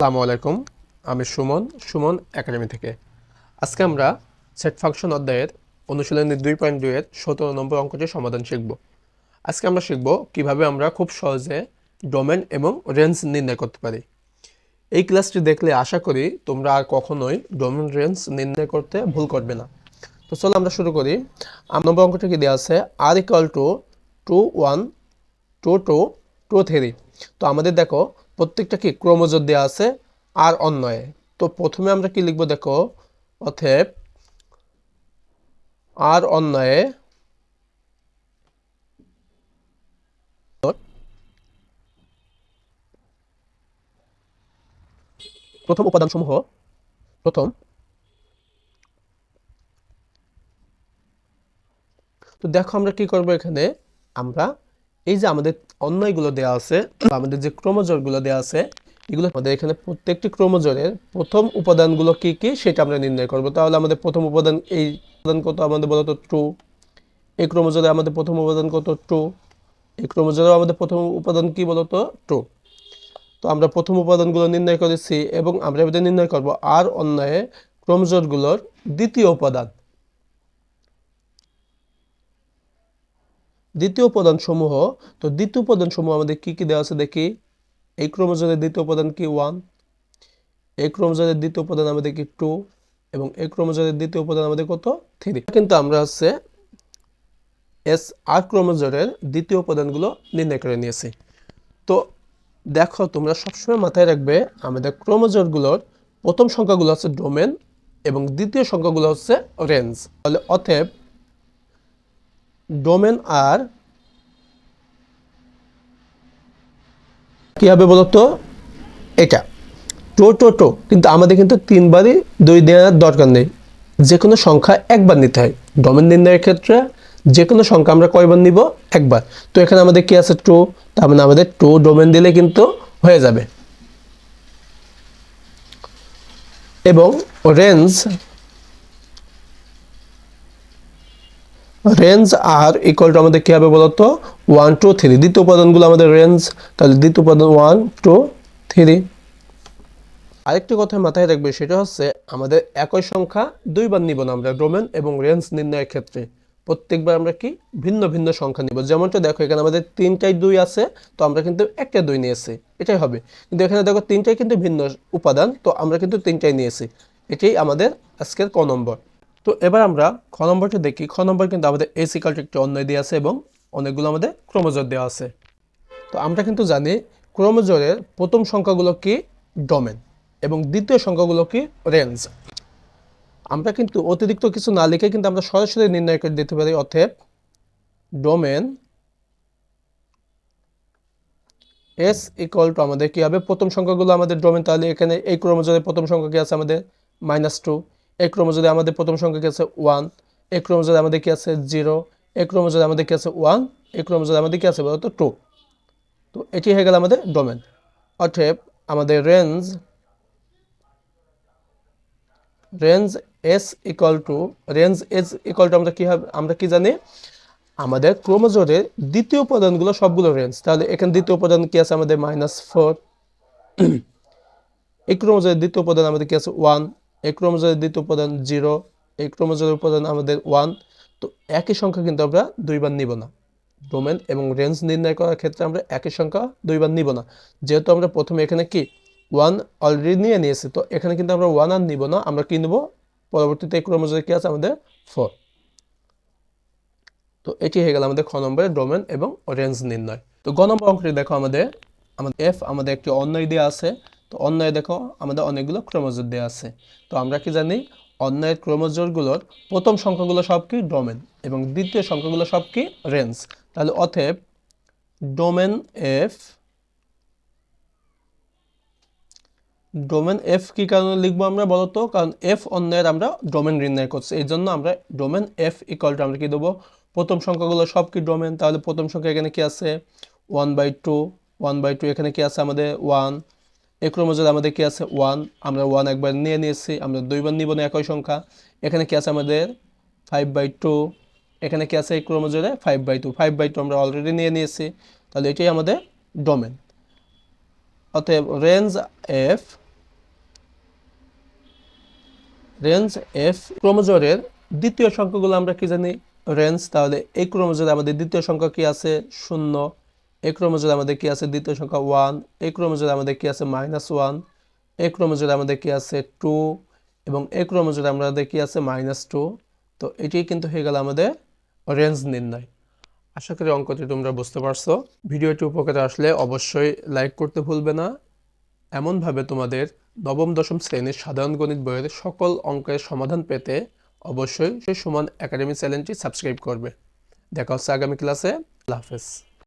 আসসালামু আলাইকুম। আমি সুমন একাডেমি থেকে। আজকে আমরা সেট ফাংশন অধ্যায়ের অনুশীলনী 2.2 এর 17 নম্বর অঙ্কটির সমাধান শিখব। আজকে আমরা শিখব কিভাবে আমরা খুব সহজে ডোমেন এবং রেঞ্জ নির্ণয় করতে পারি। এই ক্লাসটি দেখলে আশা করি তোমরা আর কখনোই ডোমেন রেঞ্জ নির্ণয় করতে ভুল করবে না। তো চলো আমরা শুরু করি। নম্বর অঙ্কটি কি দেওয়া আছে, r = 2 1 2 2 2 3। তো আমাদের দেখো প্রত্যেকটা কি ক্রমজোর দেওয়া আছে আর অন্যয়ে। তো প্রথমে আমরা কি লিখবো দেখো, অতএব আর অন্যয়ে প্রথম উপাদানসমূহ প্রথম। তো দেখো আমরা কি করব, এখানে আমরা এই যে আমাদের অন্যয়গুলো দেওয়া আছে, আমাদের যে ক্রমজোরগুলো দেওয়া আছে, এগুলো আমাদের এখানে প্রত্যেকটি ক্রমজোরের প্রথম উপাদানগুলো কি কি সেটা আমরা নির্ণয় করব। তাহলে আমাদের প্রথম উপাদান, এই উপাদান কত আমাদের বলতো 2। এই ক্রমজোরে আমাদের প্রথম উপাদান কত 2। এই ক্রমজোরে আমাদের প্রথম উপাদান কি বলতো 2। তো আমরা প্রথম উপাদানগুলো নির্ণয় করেছি এবং আমরা এবারে নির্ণয় করব আর অন্যয়ে ক্রমজোরগুলোর দ্বিতীয় উপাদান। দ্বিতীয় উপাদান সমূহ। তো দ্বিতীয় উপাদান সমূহ আমাদের কি কি দেওয়া আছে দেখি। এই ক্রমজোরের দ্বিতীয় উপাদান কি 1, এই ক্রমজোরের দ্বিতীয় উপাদান আমাদের কি 2 এবং এই ক্রমজোরের দ্বিতীয় উপাদান আমাদের কত 3। কিন্তু আমরা হচ্ছে এস আর ক্রমজোরের দ্বিতীয় উপাদানগুলো নির্ণয় করে নিয়েছি। তো দেখো তোমরা সবসময় মাথায় রাখবে আমাদের ক্রোমোজোরগুলোর প্রথম সংখ্যাগুলো হচ্ছে ডোমেন এবং দ্বিতীয় সংখ্যাগুলো হচ্ছে রেঞ্জ। তাহলে অতএব ডোমেন আর কি হবে বলতো, এটা টো। কিন্তু আমাদের কিন্তু 3বারই 2 দেওয়ার দরকার নেই, যে কোনো সংখ্যা একবার নিতে হয়। ডোমেন নির্ণয়ের ক্ষেত্রে যে কোনো সংখ্যা আমরা কয়বার নিব, একবার। তো এখানে আমাদের কি আছে 2, তার মানে আমাদের 2 ডোমেন দিলে কিন্তু হয়ে যাবে। এবং রেঞ্জ আর ইকুয়াল টু আমাদের কি হবে বলতো 1 2 3। দ্বিতীয় উপাদানগুলো আমাদের রেঞ্জ, তাহলে দ্বিতীয় উপাদান 1 2 3। আরেকটি কথা মাথায় রাখবে, সেটা হচ্ছে আমাদের একই সংখ্যা দুইবার নিব না আমরা ডোমেন এবং রেঞ্জ নির্ণয়ের ক্ষেত্রে। প্রত্যেকবার আমরা কি ভিন্ন ভিন্ন সংখ্যা নিব। যেমনটা দেখো এখানে আমাদের 3টাই 2 আছে, তো আমরা কিন্তু একটা 2 নিয়েছি, এটাই হবে। কিন্তু এখানে দেখো 3টাই কিন্তু ভিন্ন উপাদান, তো আমরা কিন্তু 3টাই নিয়েছি। এটাই আমাদের আজকের ক নম্বর। তো এবার আমরা খ নম্বরটা দেখি। খ নম্বর কিন্তু আমাদের এস ইকাল টু একটি অন্যয় দেওয়া আছে এবং অনেকগুলো আমাদের ক্রমজোর দেওয়া আছে। তো আমরা কিন্তু জানি ক্রমজোরের প্রথম সংখ্যাগুলো কি ডোমেন এবং দ্বিতীয় সংখ্যাগুলো কি রেঞ্জ। আমরা কিন্তু অতিরিক্ত কিছু না লিখে কিন্তু আমরা সরাসরি নির্ণয় করে দিতে পারি। অতএব ডোমেন এস ইকুয়াল টু আমাদের কি হবে, প্রথম সংখ্যাগুলো আমাদের ডোমেন। তাহলে এখানে এই ক্রমজোরের প্রথম সংখ্যা কি আছে আমাদের -2। এই ক্রমজোরে আমাদের প্রথম সংখ্যা কি আছে 1। এই ক্রমজোরে আমাদের কি আছে 0। এই ক্রমজোরে আমাদের কি আছে 1। এই ক্রমজোরে আমাদের কি আছে বলতো 2। তো এটি হয়ে গেল আমাদের ডোমেন। অতএব আমাদের রেঞ্জ এস ইকুয়াল টু আমরা কি হবে, আমরা কি জানি আমাদের ক্রোমোজোমের দ্বিতীয় উপাদানগুলো সবগুলো রেঞ্জ। তাহলে এখানে দ্বিতীয় উপাদান কি আছে আমাদের -4। এই ক্রোমোজোমের দ্বিতীয় উপাদান আমাদের কি আছে 1। এই ক্রোমোজোমের দ্বিতীয় উপাদান 0। এই ক্রোমোজোমের উপাদান আমাদের 1। তো একই সংখ্যা কিন্তু আমরা দুইবার নিব না। ডোমেন এবং রেঞ্জ নির্ণয় করার ক্ষেত্রে আমরা একই সংখ্যা দুইবার নিব না। যেহেতু আমরা প্রথমে এখানে কি 1 অলরেডি নিয়েছি, তো এখানে কিন্তু আমরা 1 আর নিব না। আমরা কি নেব, পরবর্তীতে এই ক্রোমোজোমে কি আছে আমাদের 4। তো এটি হয়ে গেল আমাদের খ নম্বরের ডোমেন এবং রেঞ্জ নির্ণয়। তো গ নম্বর অঙ্কটি দেখো, আমাদের এফ আমাদের একটি অন্যয় দেওয়া আছে। তো অন্যয় দেখো আমাদের অনেকগুলো ক্রোমোজোর দেওয়া আছে। তো আমরা কি জানি অন্যয়ের ক্রোমোজোরগুলোর প্রথম সংখ্যাগুলো সব কি ডোমেন এবং দ্বিতীয় সংখ্যাগুলো সব কি রেঞ্জ। তাহলে অতএব ডোমেন এফ কি কারণে লিখবো আমরা বলতো, কারণ এফ অন্যের আমরা ডোমেন নির্ণয় করছি, এই জন্য আমরা ডোমেন এফ ইকুয়াল টু আমরা কি দেবো, প্রথম সংখ্যাগুলো সব কি ডোমেন। তাহলে প্রথম সংখ্যা এখানে কি আছে 1/2। 1/2 এখানে কি আছে আমাদের 1। এই ক্রমজোরে আমাদের কি আছে 1। আমরা 1 একবার নিয়েছি, আমরা দুইবার নিব না একই সংখ্যা। এখানে কি আছে আমাদের 5/2। এখানে কি আছে এই ক্রমজোরে 5/2। 5/2 আমরা অলরেডি নিয়েছি, তাহলে এটাই আমাদের ডোমেন। অতএব রেঞ্জ এফ রেঞ্জ এফ ক্রোমোজোমের দ্বিতীয় সংখ্যাগুলো আমরা কি জানি রেঞ্জ, তাহলে এই ক্রোমোজোমে আমাদের দ্বিতীয় সংখ্যা কি আছে 0, এই ক্রোমোজোমে আমাদের কি আছে দ্বিতীয় সংখ্যা 1, এই ক্রোমোজোমে আমাদের কি আছে -1, এই ক্রোমোজোমে আমাদের কি আছে 2 এবং এই ক্রোমোজোমে আমাদের কি আছে -2। তো এটি কিন্তু হয়ে গেল আমাদের রেঞ্জ নির্ণয়। আশা করি অঙ্কটি তোমরা বুঝতে পারছো। ভিডিওটি উপকারে আসলে অবশ্যই লাইক করতে ভুলবে না। এমনভাবে তোমাদের নবম দশম শ্রেণীর সাধারণ গণিত বইয়ের সকল অঙ্কের সমাধান পেতে অবশ্যই সুমন একাডেমি চ্যানেলটি সাবস্ক্রাইব করবে। দেখা হচ্ছে আগামী ক্লাসে। আল্লাহ হাফেজ।